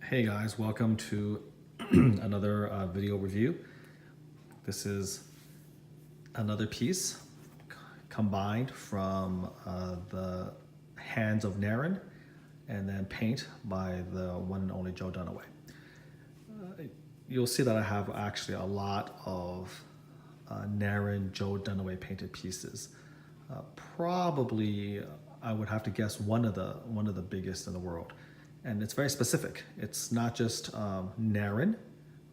Hey guys, welcome to another video review. This is another piece combined from the hands of Narin and then paint by the one and only Joe Dunaway. You'll see that I have actually a lot of Narin Joe Dunaway painted pieces. Probably I would have to guess one of the biggest in the world. And it's very specific. It's not just Narin,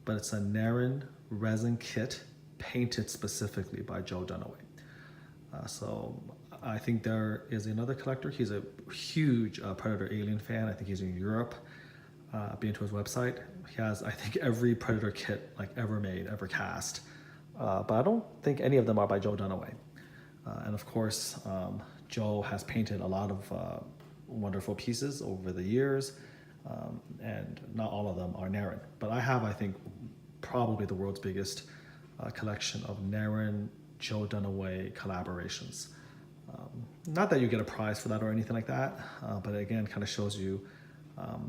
but it's a Narin resin kit painted specifically by Joe Dunaway. So I think there is another collector. He's a huge Predator Alien fan. I think he's in Europe. Been to his website. He has, I think, every Predator kit like ever made, ever cast. But I don't think any of them are by Joe Dunaway. And of course, Joe has painted a lot of wonderful pieces over the years, and not all of them are Narin. But I have, I think, probably the world's biggest collection of Narin Joe Dunaway collaborations. Not that you get a prize for that or anything like that, but again, kind of shows you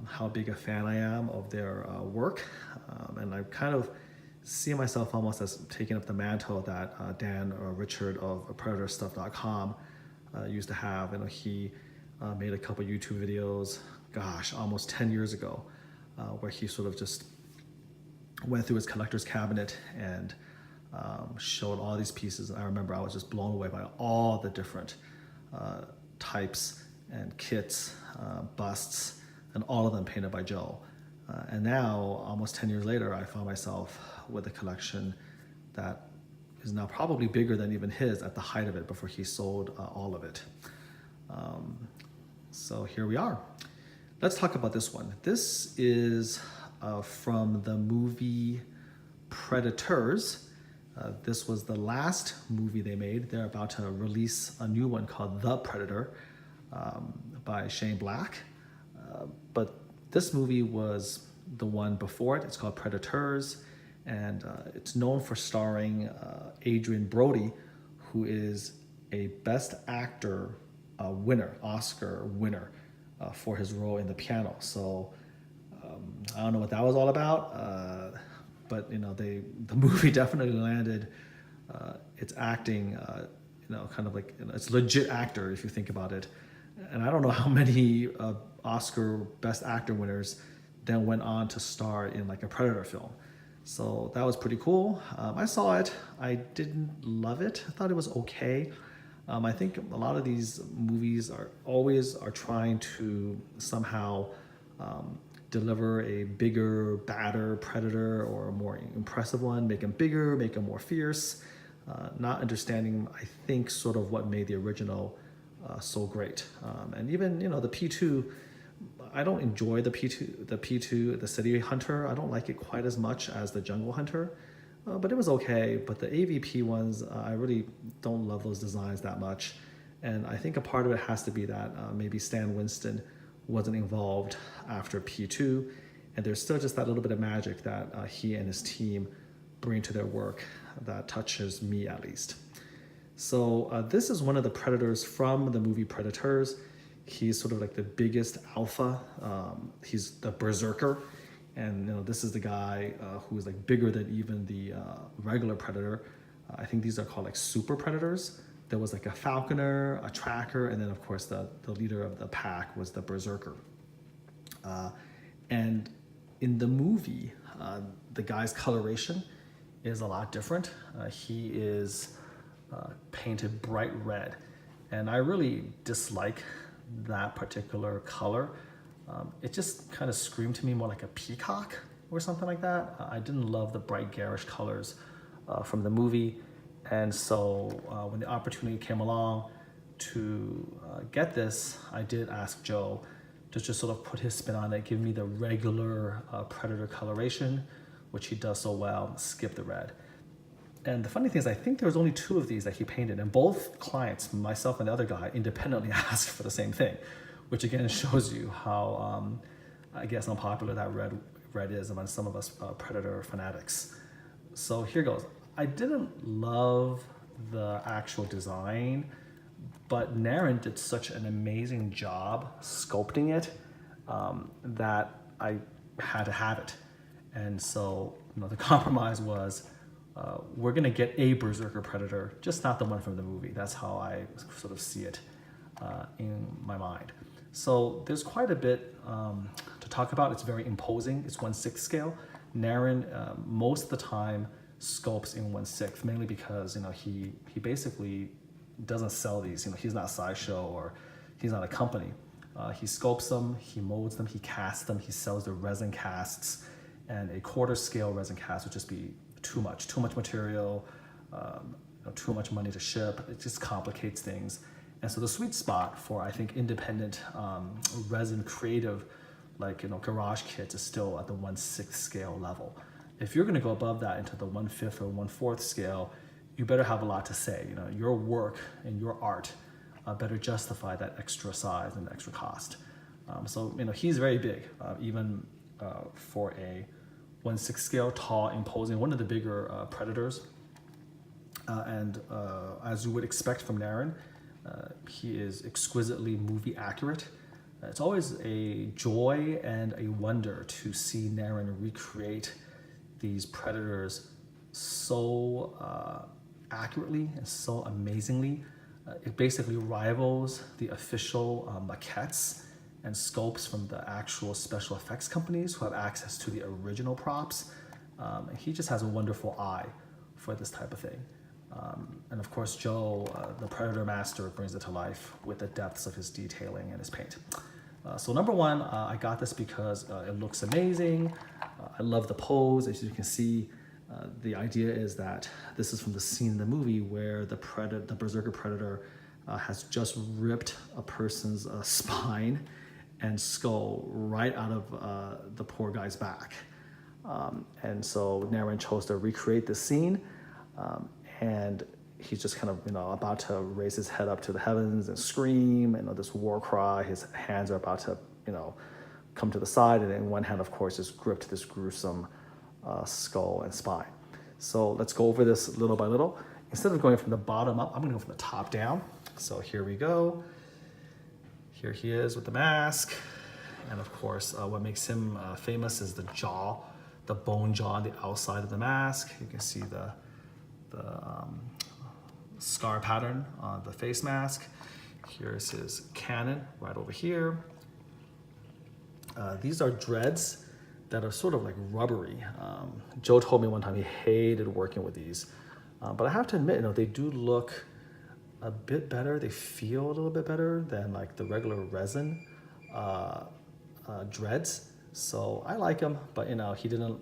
how big a fan I am of their work. And I kind of see myself almost as taking up the mantle that Dan or Richard of PredatorStuff.com used to have. You know, he made a couple YouTube videos, gosh, almost 10 years ago, where he sort of just went through his collector's cabinet and showed all these pieces. And I remember I was just blown away by all the different types and kits, busts, and all of them painted by Joe. And now, almost 10 years later, I found myself with a collection that is now probably bigger than even his at the height of it before he sold all of it. So here we are. Let's talk about this one. This is from the movie Predators. This was the last movie they made. They're about to release a new one called The Predator by Shane Black. But this movie was the one before it. It's called Predators, and it's known for starring Adrien Brody, who is a Best Actor winner, Oscar winner, for his role in The Piano. So I don't know what that was all about, but you know, the movie definitely landed its acting, kind of like, it's legit actor if you think about it. And I don't know how many Oscar Best Actor winners then went on to star in like a Predator film. So that was pretty cool. I saw it. I didn't love it. I thought it was okay. I think a lot of these movies are trying to somehow deliver a bigger, badder Predator or a more impressive one, make him bigger, make him more fierce, not understanding, I think, sort of what made the original so great. And even, you know, the P2, I don't enjoy the P2, the City Hunter. I don't like it quite as much as the Jungle Hunter, but it was okay. But the AVP ones, I really don't love those designs that much. And I think a part of it has to be that maybe Stan Winston wasn't involved after P2, and there's still just that little bit of magic that he and his team bring to their work that touches me at least. So this is one of the Predators from the movie Predators. He's sort of like the biggest alpha. He's the Berserker. And you know, this is the guy who is like bigger than even the regular Predator. I think these are called like super Predators. There was like a Falconer, a Tracker, and then of course the leader of the pack was the Berserker. And in the movie, the guy's coloration is a lot different. He is painted bright red, and I really dislike that particular color. It just kind of screamed to me more like a peacock or something like that. I didn't love the bright garish colors from the movie, and so when the opportunity came along to get this, I did ask Joe to just sort of put his spin on it, give me the regular Predator coloration, which he does so well, skip the red. And the funny thing is, I think there was only 2 of these that he painted, and both clients, myself and the other guy, independently asked for the same thing, which again shows you how, I guess, unpopular that red is among some of us Predator fanatics. So here goes. I didn't love the actual design, but Narin did such an amazing job sculpting it that I had to have it. And so, the compromise was, we're gonna get a Berserker Predator, just not the one from the movie. That's how I sort of see it in my mind. So there's quite a bit to talk about. It's very imposing. It's 1/6 scale. Narin, most of the time, sculpts in 1/6, mainly because he basically doesn't sell these. He's not a sideshow, or he's not a company. He sculpts them, he molds them, he casts them, he sells the resin casts, and a quarter scale resin cast would just be too much material, too much money to ship. It just complicates things. And so the sweet spot for, I think, independent resin creative, like garage kits, is still at the 1/6 scale level. If you're going to go above that into the 1/5 or 1/4 scale, you better have a lot to say. Your work and your art better justify that extra size and extra cost. So he's very big, even for a 1/6 scale, tall, imposing, one of the bigger predators. And as you would expect from Narin, he is exquisitely movie accurate. It's always a joy and a wonder to see Narin recreate these predators so accurately and so amazingly. It basically rivals the official maquettes and sculpts from the actual special effects companies who have access to the original props. And he just has a wonderful eye for this type of thing. And of course, Joe, the Predator Master, brings it to life with the depths of his detailing and his paint. So number one, I got this because it looks amazing. I love the pose. As you can see, the idea is that this is from the scene in the movie where the Berserker Predator has just ripped a person's spine and skull right out of the poor guy's back. And so Narin chose to recreate the scene, and he's just kind of about to raise his head up to the heavens and scream, and this war cry. His hands are about to come to the side, and in one hand, of course, is gripped this gruesome skull and spine. So let's go over this little by little. Instead of going from the bottom up, I'm gonna go from the top down. So here we go. Here he is with the mask. And of course, what makes him famous is the jaw, the bone jaw on the outside of the mask. You can see the scar pattern on the face mask. Here's his cannon right over here. These are dreads that are sort of like rubbery. Joe told me one time he hated working with these, but I have to admit, they do look a bit better. They feel a little bit better than like the regular resin dreads. So I like them, but he didn't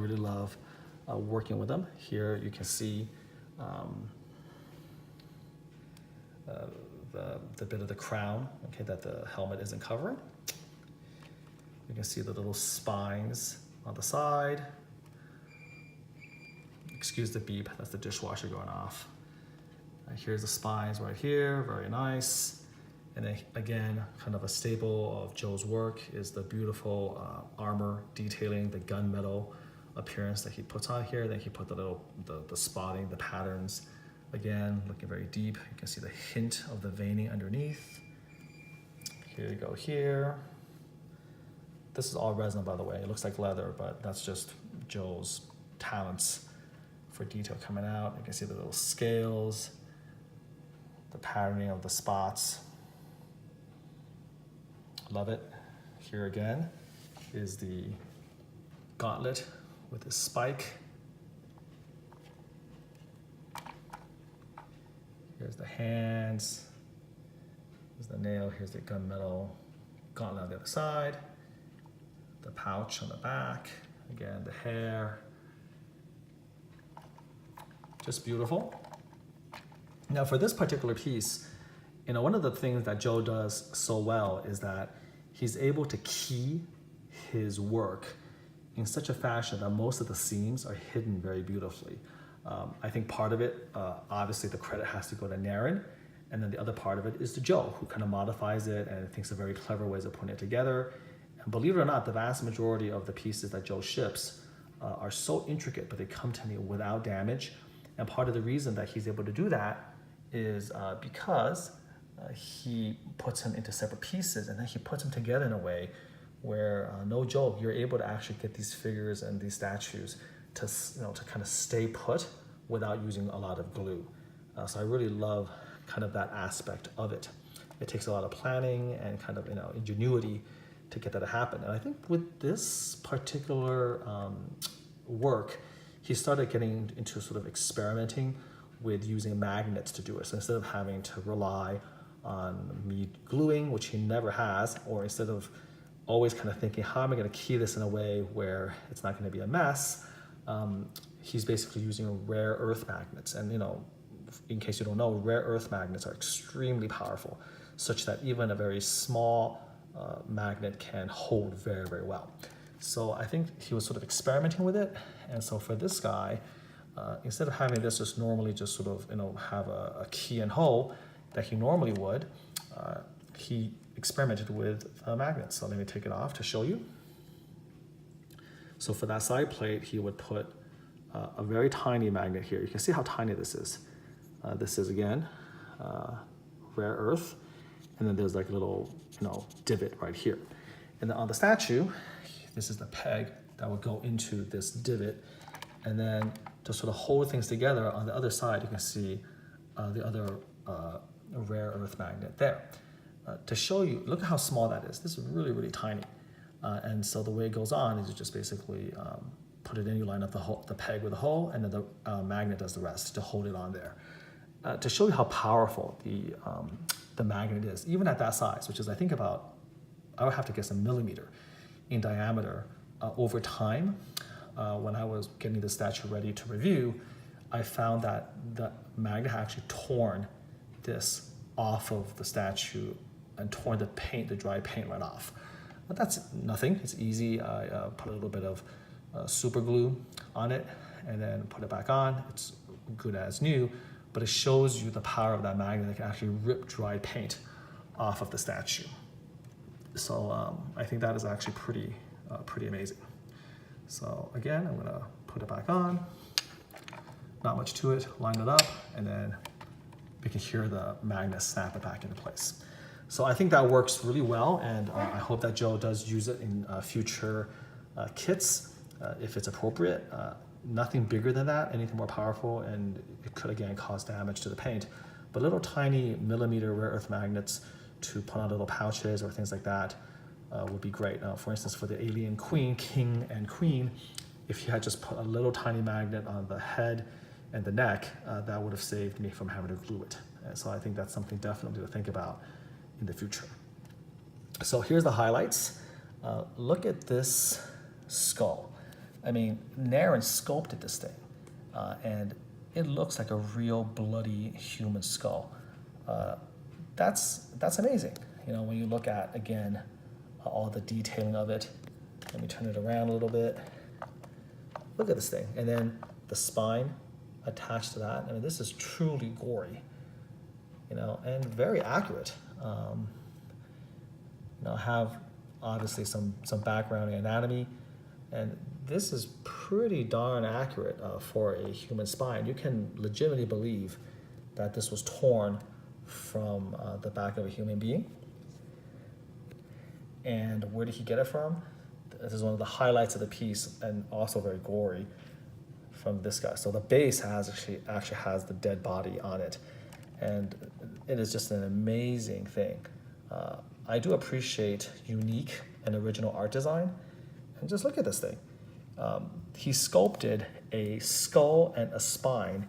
really love working with them. Here you can see the bit of the crown, okay, that the helmet isn't covering. You can see the little spines on the side. Excuse the beep, that's the dishwasher going off. Here's the spines right here, very nice. And then again, kind of a staple of Joe's work is the beautiful armor detailing, the gunmetal appearance that he puts on here. Then he put the spotting, the patterns. Again, looking very deep. You can see the hint of the veining underneath. Here you go here. This is all resin, by the way. It looks like leather, but that's just Joe's talents for detail coming out. You can see the little scales, the patterning of the spots. Love it. Here again is the gauntlet with the spike. Here's the hands. Here's the nail. Here's the gunmetal gauntlet on the other side. The pouch on the back. Again, the hair. Just beautiful. Now for this particular piece, one of the things that Joe does so well is that he's able to key his work in such a fashion that most of the seams are hidden very beautifully. I think part of it, obviously the credit has to go to Narin, and then the other part of it is to Joe, who kind of modifies it and thinks of very clever ways of putting it together. And believe it or not, the vast majority of the pieces that Joe ships are so intricate, but they come to me without damage. And part of the reason that he's able to do that is because he puts them into separate pieces, and then he puts them together in a way where no joke, you're able to actually get these figures and these statues to, to kind of stay put without using a lot of glue. So I really love kind of that aspect of it. It takes a lot of planning and kind of ingenuity to get that to happen. And I think with this particular work, he started getting into sort of experimenting with using magnets to do it. So instead of having to rely on me gluing, which he never has, or instead of always kind of thinking, how am I going to key this in a way where it's not going to be a mess, he's basically using rare earth magnets. And in case you don't know, rare earth magnets are extremely powerful, such that even a very small magnet can hold very, very well. So I think he was sort of experimenting with it. And so for this guy, instead of having this just normally just sort of have a key and hole that he normally would, he experimented with magnets. So let me take it off to show you. So for that side plate, he would put a very tiny magnet here. You can see how tiny this is. This is, again, rare earth. And then there's like a little, divot right here. And then on the statue, this is the peg that would go into this divot. And then to sort of hold things together on the other side, you can see the other rare earth magnet there. To show you, look at how small that is. This is really, really tiny. And so the way it goes on is you just basically put it in, you line up the peg with a hole, and then the magnet does the rest to hold it on there. To show you how powerful the magnet is, even at that size, which is I think about, I would have to guess, a millimeter in diameter. Over time, when I was getting the statue ready to review, I found that the magnet had actually torn this off of the statue and torn the paint, the dry paint right off. But that's nothing, it's easy. I put a little bit of super glue on it and then put it back on. It's good as new, but it shows you the power of that magnet that can actually rip dry paint off of the statue. So I think that is actually pretty amazing. So again, I'm gonna put it back on. Not much to it, line it up, and then we can hear the magnet snap it back into place. So I think that works really well, and I hope that Joe does use it in future kits if it's appropriate. Nothing bigger than that, anything more powerful, and it could again cause damage to the paint. But little tiny millimeter rare earth magnets to put on little pouches or things like that would be great. For instance, for the alien king and queen, if you had just put a little tiny magnet on the head and the neck, that would have saved me from having to glue it. And so I think that's something definitely to think about in the future. So here's the highlights. Look at this skull. I mean, Narin sculpted this thing, and it looks like a real bloody human skull. That's amazing. When you look at, again, all the detailing of it. Let me turn it around a little bit. Look at this thing. And then the spine attached to that. I mean, this is truly gory, and very accurate. Have obviously some background in anatomy, and this is pretty darn accurate for a human spine. You can legitimately believe that this was torn from the back of a human being. And where did he get it from? This is one of the highlights of the piece, and also very gory, from this guy. So the base actually has the dead body on it, and it is just an amazing thing. I do appreciate unique and original art design, and just look at this thing. He sculpted a skull and a spine,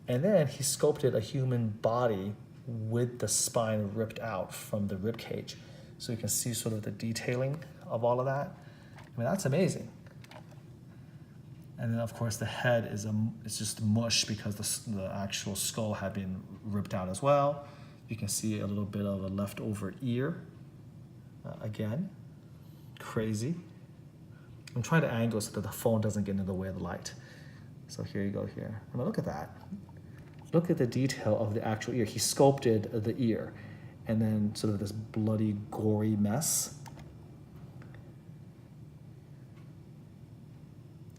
and then he sculpted a human body with the spine ripped out from the rib cage. So you can see sort of the detailing of all of that. I mean, that's amazing. And then of course the head is just mush because the actual skull had been ripped out as well. You can see a little bit of a leftover ear. Again, crazy. I'm trying to angle so that the phone doesn't get in the way of the light. So here you go here. I mean, look at that. Look at the detail of the actual ear. He sculpted the ear, and then sort of this bloody, gory mess.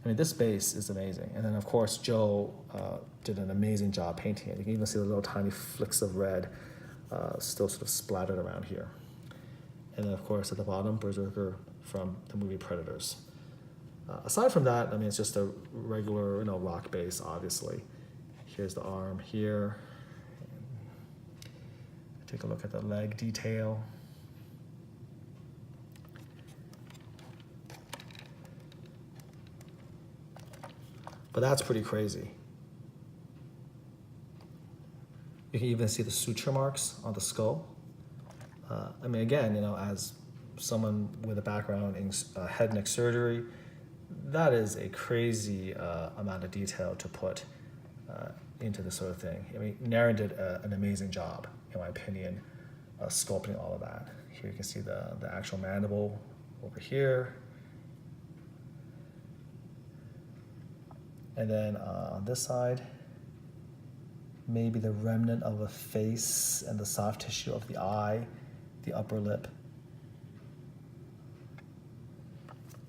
I mean, this base is amazing. And then of course, Joe did an amazing job painting it. You can even see the little tiny flicks of red still sort of splattered around here. And then of course at the bottom, Berserker from the movie Predators. Aside from that, I mean, it's just a regular, rock base, obviously. Here's the arm here. Take a look at the leg detail. But that's pretty crazy. You can even see the suture marks on the skull. I mean, again, as someone with a background in head and neck surgery, that is a crazy amount of detail to put into this sort of thing. I mean, Narin did an amazing job, in my opinion, sculpting all of that. Here you can see the actual mandible over here. And then on this side, maybe the remnant of a face and the soft tissue of the eye, the upper lip.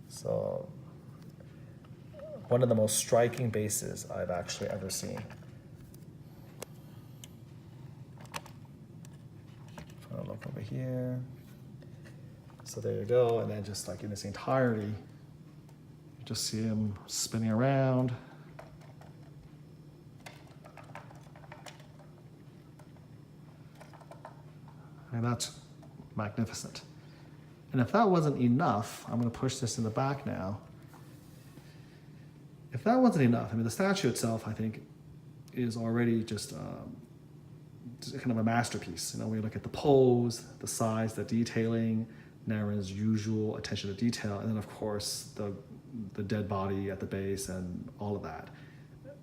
So one of the most striking bases I've actually ever seen. Trying to look over here. So there you go, and then just like in its entirety, you just see him spinning around. And that's magnificent. And if that wasn't enough, I'm going to push this in the back now. If that wasn't enough, I mean, the statue itself, I think, is already just kind of a masterpiece. When you look at the pose, the size, the detailing, Narin's usual attention to detail, and then of course the dead body at the base and all of that.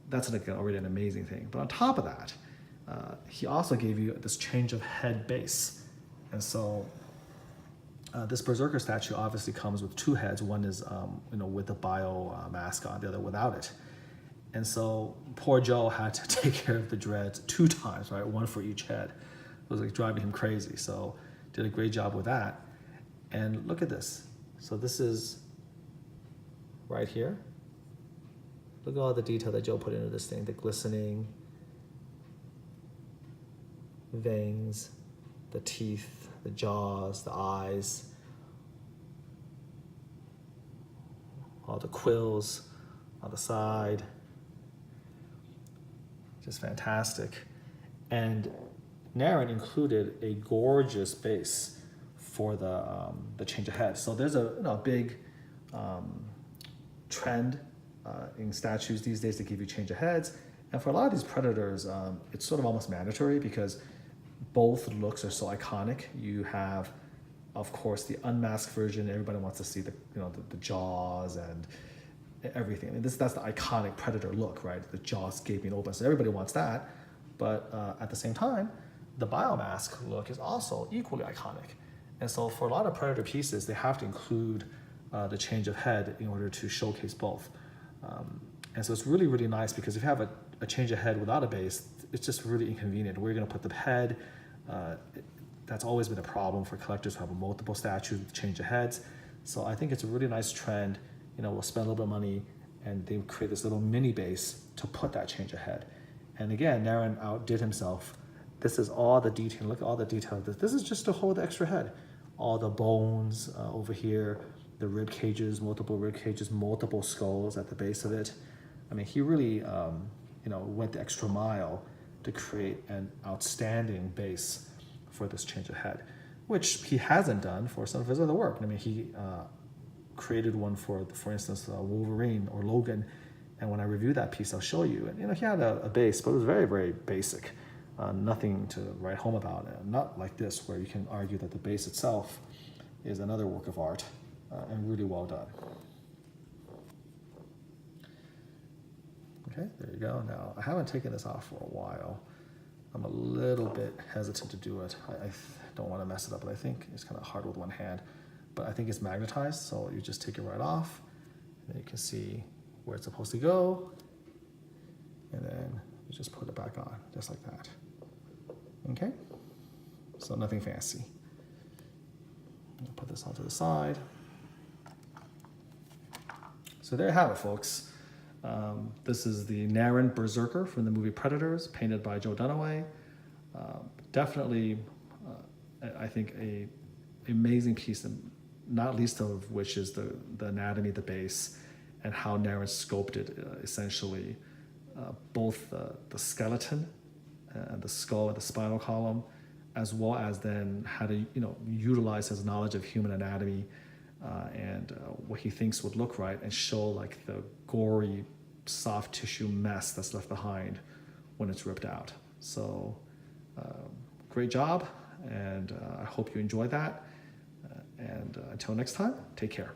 That's like already an amazing thing. But on top of that, he also gave you this change of head base. And so this Berserker statue obviously comes with two heads. One is with the bio mask on, the other without it. And so poor Joe had to take care of the dreads 2 times, right? One for each head. It was like driving him crazy. So did a great job with that. And look at this. So this is right here. Look at all the detail that Joe put into this thing, the glistening, veins, the teeth, the jaws, the eyes, all the quills on the side. Just fantastic. And Narin included a gorgeous base for the change of head. So there's a big trend in statues these days to give you change of heads. And for a lot of these Predators, it's sort of almost mandatory because both looks are so iconic. You have, of course, the unmasked version. Everybody wants to see the jaws and everything. I mean, that's the iconic Predator look, right? The jaws gaping open. So everybody wants that. But at the same time, the biomask look is also equally iconic. And so for a lot of Predator pieces, they have to include the change of head in order to showcase both. And so it's really, really nice because if you have a change of head without a base, it's just really inconvenient. Where you're going to put the head, that's always been a problem for collectors who have multiple statues with change of heads. So I think it's a really nice trend. We'll spend a little bit of money and they create this little mini base to put that change of head. And again, Narin outdid himself. This is all the detail. Look at all the detail. This is just to hold the extra head. All the bones over here, the rib cages, multiple rib cages, multiple skulls at the base of it. I mean, he really, went the extra mile to create an outstanding base for this change of head, which he hasn't done for some of his other work. I mean, he created one for instance, Wolverine or Logan, and when I review that piece, I'll show you. And he had a base, but it was very, very basic. Nothing to write home about. Not like this, where you can argue that the base itself is another work of art and really well done. Okay, there you go. Now, I haven't taken this off for a while. I'm a little bit hesitant to do it. I don't want to mess it up, but I think it's kind of hard with one hand. But I think it's magnetized, so you just take it right off. And then you can see where it's supposed to go. And then you just put it back on, just like that. Okay? So nothing fancy. I'll put this onto the side. So there you have it, folks. This is the Narin Berserker from the movie Predators, painted by Joe Dunaway. Definitely, I think, a amazing piece, and not least of which is the anatomy of the base and how Narin sculpted essentially both the skeleton and the skull and the spinal column, as well as then how to utilize his knowledge of human anatomy and what he thinks would look right, and show like the gory soft tissue mess that's left behind when it's ripped out. So great job, and I hope you enjoyed that. And until next time, take care.